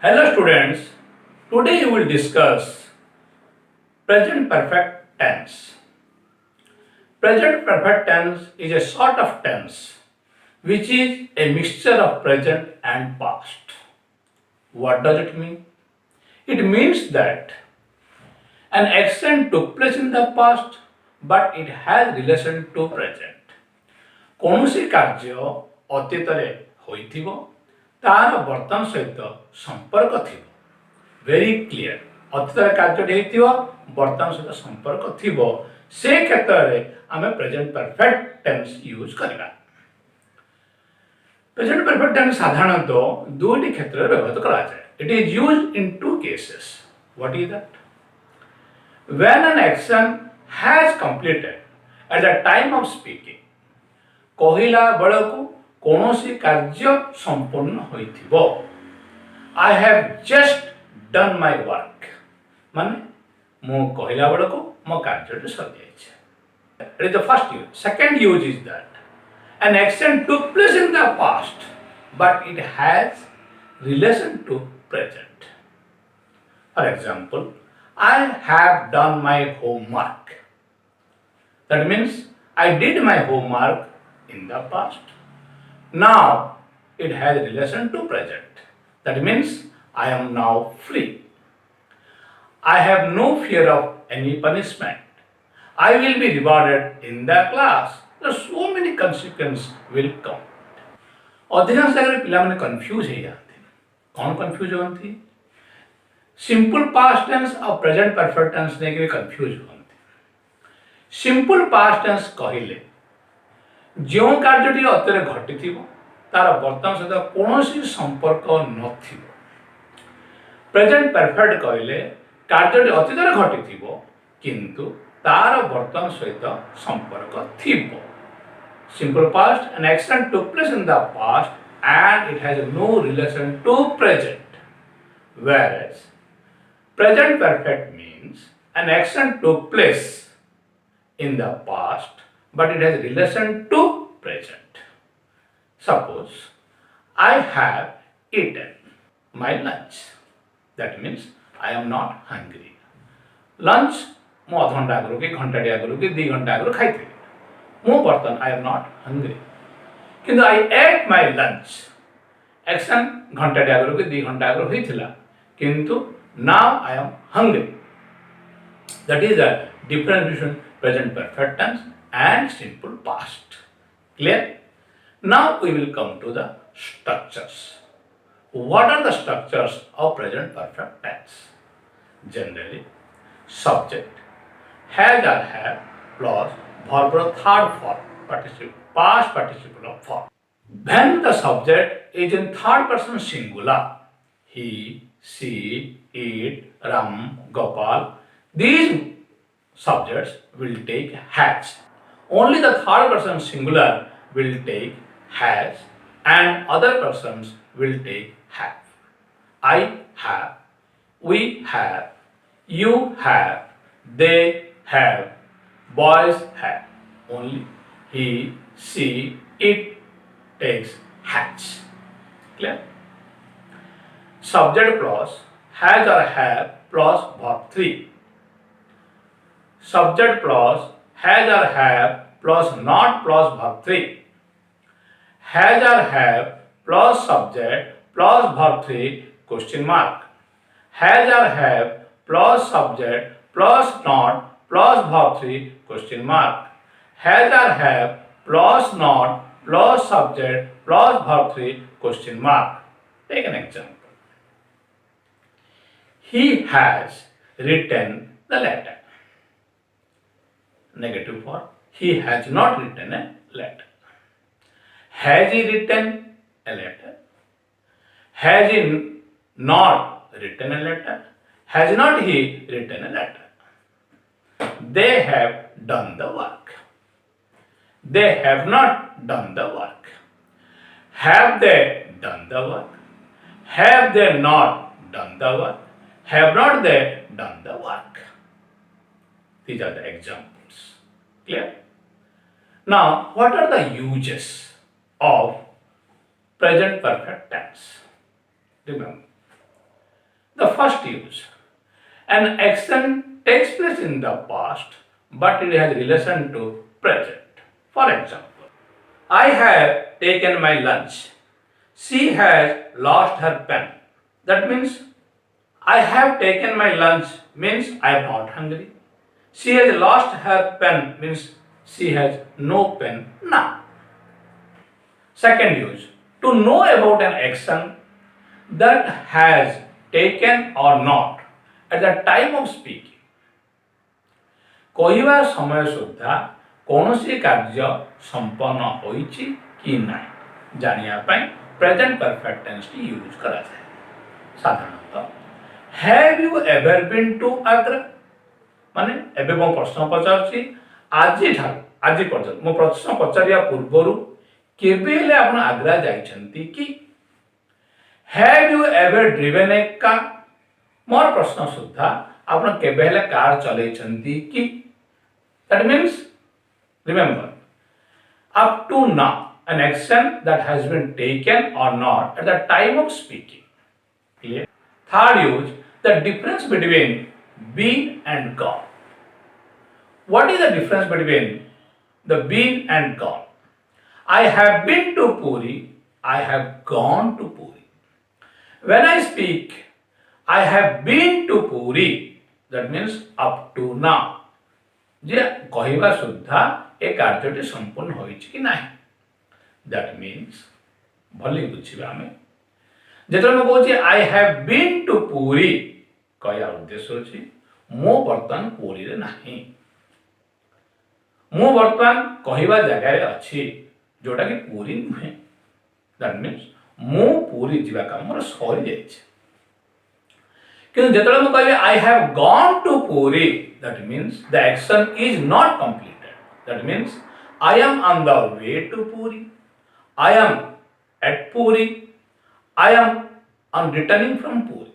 Hello students, today we will discuss present perfect tense. Present perfect tense is a sort of tense which is a mixture of present and past. What does it mean? It means that an action took place in the past but it has relation to present. କୌଣସି କାର୍ଯ୍ୟ ଅତୀତରେ ହୋଇଥିବ ତାହାର ବର୍ତ୍ତମାନ ସହିତ ସମ୍ପର୍କ ଥିବ very clear ଅତୀତରେ କାର୍ଯ୍ୟଟି ହେଇଥିବ ବର୍ତ୍ତମାନ ସହିତ ସମ୍ପର୍କ ଥିବ ସେ କ୍ଷେତ୍ରରେ ଆମେ ପ୍ରେଜେଣ୍ଟ ପରଫେକ୍ଟ ଟେନ୍ସ ୟୁଜ୍ କରିବା ପ୍ରେଜେଣ୍ଟ ପରଫେକ୍ଟ ଟେନ୍ସ ସାଧାରଣତଃ ଦୁଇଟି କ୍ଷେତ୍ରରେ ବ୍ୟବହୃତ କରାଯାଏ it is use in two cases what is that when an action has completed at the time of speaking କହିଲା ବେଳକୁ କୌଣସି କାର୍ଯ୍ୟ ସମ୍ପୂର୍ଣ୍ଣ ହୋଇଥିବ I have just done my work ମାନେ ମୁଁ କହିଲା ବେଳକୁ ମୋ କାର୍ଯ୍ୟଟି ସରିଯାଇଛି It is the first use. Second use is that an action took place in the past but it has relation to present. For example, I have done my homework. That means I did my homework in the past. Now it has relation to present. That means I am now free. I have no fear of any punishment. I will be rewarded in the class. There are so many consequences will come. ଅଧିକାଂଶ ଜାଗାରେ ପିଲାମାନେ confuse ହେଇଯାନ୍ତି କ'ଣ confuse ହୁଅନ୍ତି simple past tense ଆଉ present perfect tense ନେଇକି ବି confuse ହୁଅନ୍ତି simple past tense କହିଲେ ଯେଉଁ କାର୍ଯ୍ୟଟି ଅତୀତରେ ଘଟିଥିବ ତାର ବର୍ତ୍ତମାନ ସହିତ କୌଣସି ସମ୍ପର୍କ ନଥିବ ପ୍ରେଜେଣ୍ଟ ପରଫେକ୍ଟ କହିଲେ କାର୍ଯ୍ୟଟି ଅତୀତରେ ଘଟିଥିବ କିନ୍ତୁ ତାର ବର୍ତ୍ତମାନ ସହିତ ସମ୍ପର୍କ ଥିବ simple past an action took place in the past and it has no relation to present whereas present perfect means an action took place in the past but it has relation to present suppose I have eaten my lunch that means I am not hungry lunch ମୁଁ ଅଧଘଣ୍ଟା ଆଗରୁ କି ଘଣ୍ଟାଟି ଆଗରୁ କି 2 ଘଣ୍ଟା ଆଗରୁ ଖାଇଥିଲି ମୁଁ ବର୍ତ୍ତମାନ I am not hungry କିନ୍ତୁ I ate my lunch action ଘଣ୍ଟାଟି ଆଗରୁ କି 2 ଘଣ୍ଟା ଆଗରୁ ହୋଇଥିଲା କିନ୍ତୁ now I am hungry that is the difference between present perfect tense and simple past clear now we will come to the structures what are the structures of present perfect tense generally subject has or have plus verb third form participle past participle form when the subject is in third person singular he she it ram gopal these subjects will take has only the third person singular will take has and other persons will take have I have we have you have they have boys have only he she it takes has clear subject plus has or have plus verb 3 subject plus has or have plus not plus verb 3 has or have plus subject plus verb 3 question mark has or have plus subject plus not plus verb 3 question mark has or have plus not plus subject plus verb 3 question mark take an example he has written the letter negative form he has not written a letter has he written a letter has he not written a letter has not he written a letter they have done the work they have not done the work have they done the work have they not done the work have not they done the work these are the examples clear now what are the uses of present perfect tense remember The first use. An action takes place in the past, but it has relation to present. For example, I have taken my lunch. She has lost her pen. That means I have taken my lunch means I am not hungry. She has lost her pen means she has no pen now. Second use. To know about an action that has taken or not at the time of speaking. କହିବା ସମୟ ସୁଦ୍ଧା କୌଣସି କାର୍ଯ୍ୟ ସମ୍ପନ୍ନ ହୋଇଛି କି ନାହିଁ ଜାଣିବା ପାଇଁ ପ୍ରେଜେଣ୍ଟ ପରଫେକ୍ଟ ଟେନ୍ସଟି ୟୁଜ୍ କରାଯାଏ। ସାଧାରଣତଃ have you ever been to Agra ମାନେ ଏବେ ମୁଁ ପ୍ରଶ୍ନ ପଚାରୁଛି ଆଜିଠାରୁ ଆଜି ପର୍ଯ୍ୟନ୍ତ ମୁଁ ପ୍ରଶ୍ନ ପଚାରିବା ପୂର୍ବରୁ କେବେ ହେଲେ ଆପଣ ଆଗ୍ରା ଯାଇଛନ୍ତି କି? Have you ever driven a car ମୋର ପ୍ରଶ୍ନ ସୁଦ୍ଧା ଆପଣ କେବେ ହେଲେ କାର୍ ଚଲେଇଛନ୍ତି କି? That means, remember, up to now, an action that has been taken or not at the time of speaking. Clear? Third use, the difference between been and gone. What is the difference between the been and gone? I have been to Puri, I have gone to Puri. When I speak, I have been to Puri, that means up to now. जे कहवा सुधा ए कार्यटी संपूर्ण होइछि कि नाही that means भली बुझिबा हमें जेतले म कहूछि I have been to Puri कहया उद्देश्य अछि मो वर्तमान पुरी रे नाही मो वर्तमान कहवा जगह रे अछि जोटा कि पुरी नुहे दैट मीन्स मो पुरी जिबा काम मोर सरी जाइछि किंतु जेतले म कहबे I have gone to Puri that means the action is not completed. That means I am on the way to Puri. I am at Puri. I am on returning from Puri.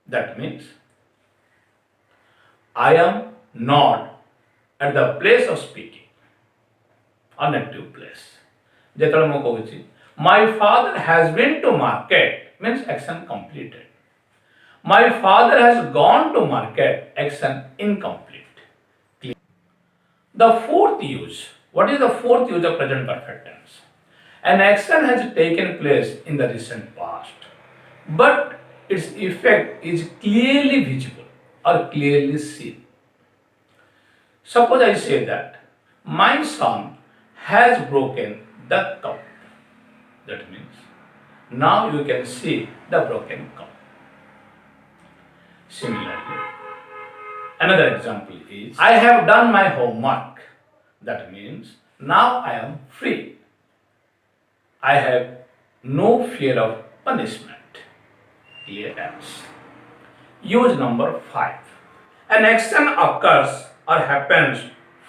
That means I am not at the place of speaking, an active place. जेतले मैं कहूछि my father has been to market means action completed. My father has gone to market, action incomplete. Clear? The fourth use. What is the fourth use of present perfect tense? An action has taken place in the recent past, but its effect is clearly visible or clearly seen. Suppose I say that my son has broken the cup. That means now you can see the broken cup. Similarly, another example is I have done my homework. That means now I am free. I have no fear of punishment. Clear tense. Use number 5. An action occurs or happens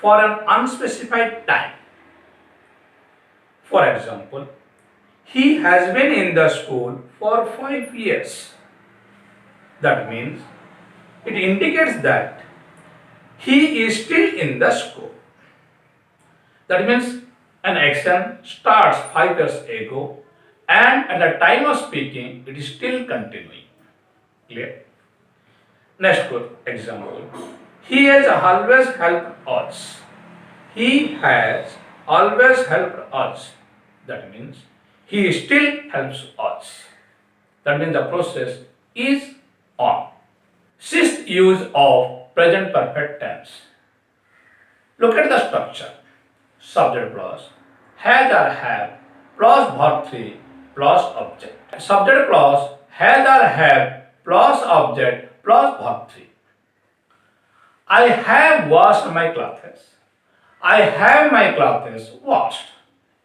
for an unspecified time. For example, he has been in the school for 5 years. That means it indicates that he is still in the school. That means an action starts 5 years ago and at the time of speaking it is still continuing. Clear? Next example. He has always helped us. He has always helped us. That means he still helps us. That means the process is on. Sixth use of present perfect tense. Look at the structure. Subject plus has or have plus verb 3 plus object. Subject plus has or have plus object plus verb 3. I have washed my clothes. I have my clothes washed.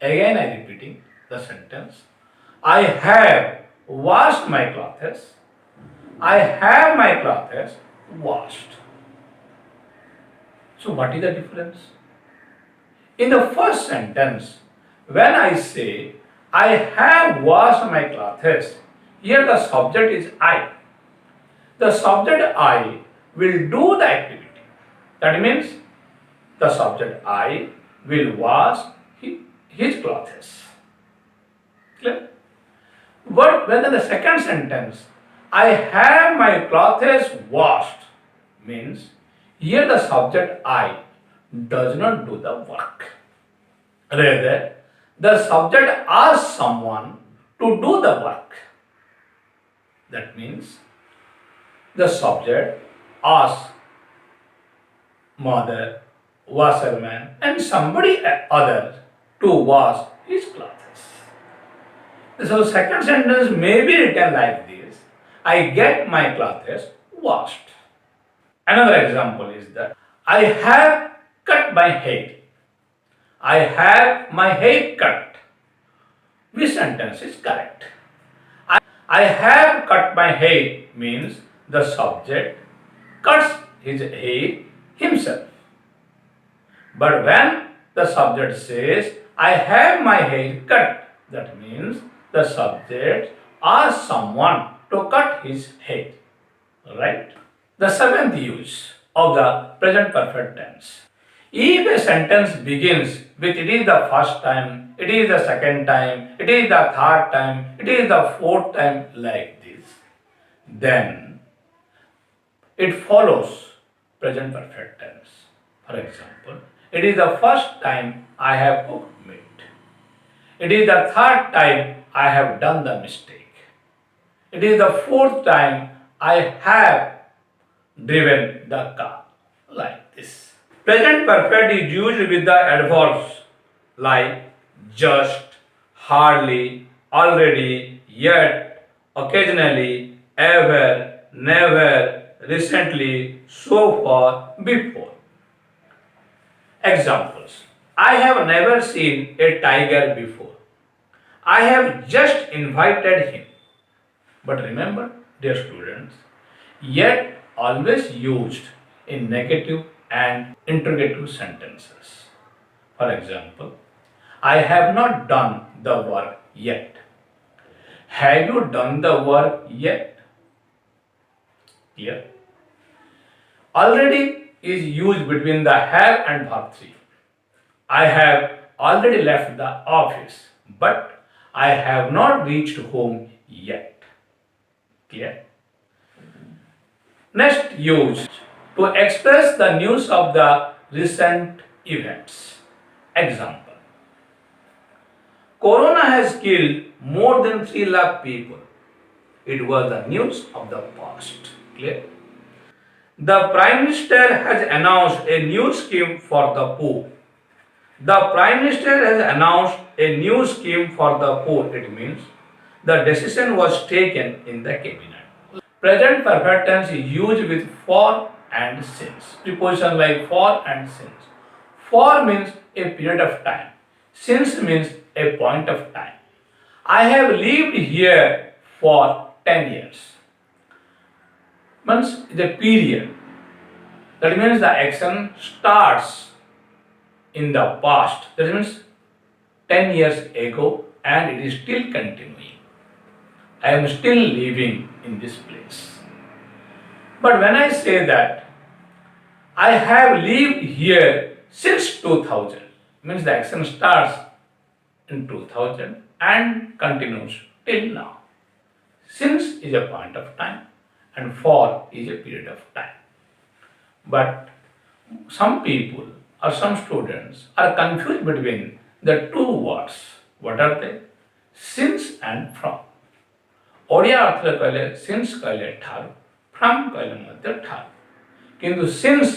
Again I repeating the sentence. I have washed my clothes. I have my clothes washed. So what is the difference? In the first sentence, when I say I have washed my clothes, here the subject is I. The subject I will do the activity. That means the subject I will wash his clothes. Clear? But when in the second sentence, I have my clothes washed means here the subject I does not do the work. Rather, the subject asks someone to do the work. That means the subject asks mother, washerman, and somebody other to wash his clothes. So, second sentence may be written like this: I get my clothes washed. Another example is that I have cut my hair. I have my hair cut. Which sentence is correct? I have cut my hair means the subject cuts his hair himself. But when the subject says, I have my hair cut, that means the subject asks someone to cut his hair. Right? The seventh use of the present perfect tense. If a sentence begins with it is the first time, it is the second time, it is the third time, it is the fourth time like this, then it follows present perfect tense. For example, it is the first time I have cooked meat. It is the third time I have done the mistake. It is the fourth time I have driven the car. Like this. Present perfect is used with the adverbs like just, hardly, already, yet, occasionally, ever, never, recently, so far, before. Examples. I have never seen a tiger before. I have just invited him. But remember, dear students, yet always used in negative and interrogative sentences. For example, I have not done the work yet. Have you done the work yet? Clear? Already is used between the have and verb 3. I have already left the office, but I have not reached home yet. Clear? Next, used to express the news of the recent events. Example. Corona has killed more than 3 lakh people. It was the news of the past. Clear? The Prime Minister has announced a new scheme for the poor. The Prime Minister has announced a new scheme for the poor. It means the decision was taken in the cabinet. Present perfect tense is used with for and since. Preposition like for and since. For means a period of time. Since means a point of time. I have lived here for 10 years. Means the period. That means the action starts in the past. That means 10 years ago and it is still continuing. I am still living in this place. But when I say that I have lived here since 2000, means the action starts in 2000 and continues till now. Since is a point of time and for is a period of time. But some people or some students are confused between the two words. What are they? Since and from. Odia ଅର୍ଥରେ କହିଲେ since କହିଲେ ଠାରୁ from କହିଲେ ମଧ୍ୟ ଠାରୁ କିନ୍ତୁ since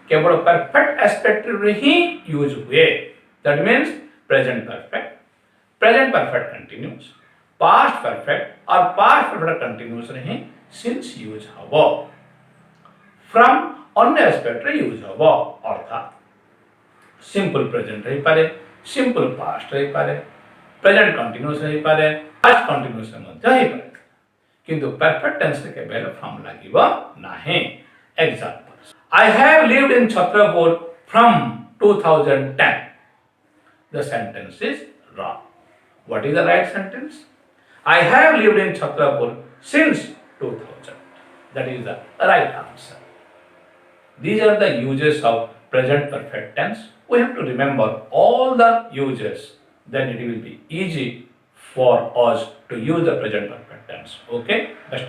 କେବଳ perfect ଆସ୍ପେକ୍ଟରେ ହିଁ ୟୁଜ୍ ହୁଏ that means present perfect continuous past perfect और पास्ट परफेक्ट कंटिन्यूअस ହିଁ ସିନ୍ସ ୟୁଜ୍ ହେବ ଫ୍ରମ୍ ଅନ୍ୟ ଆସ୍ପେକ୍ଟରେ ୟୁଜ୍ ହେବ ଅର୍ଥାତ୍ ସିମ୍ପଲ୍ ପ୍ରେଜେଣ୍ଟ ହେଇପାରେ ସିମ୍ପଲ୍ ପାଷ୍ଟ ହେଇପାରେ ପ୍ରେଜେଣ୍ଟ କଣ୍ଟିନ୍ୟୁଅସ୍ ହେଇପାରେ ପାଷ୍ଟ କଣ୍ଟିନ୍ୟୁଅସ୍ ମଧ୍ୟ ହେଇପାରେ किंतु परफेक्ट टेंस के पहले फ्रॉम লাগিব नहीं. Examples. I have lived in Chhatrapur from 2010. The sentence is wrong. What is the right sentence? I have lived in Chhatrapur since 2000. That is the right answer. These are the uses of present perfect tense. We have to remember all the uses. Then it will be easy for us to use the present perfect tense. Okay? Best.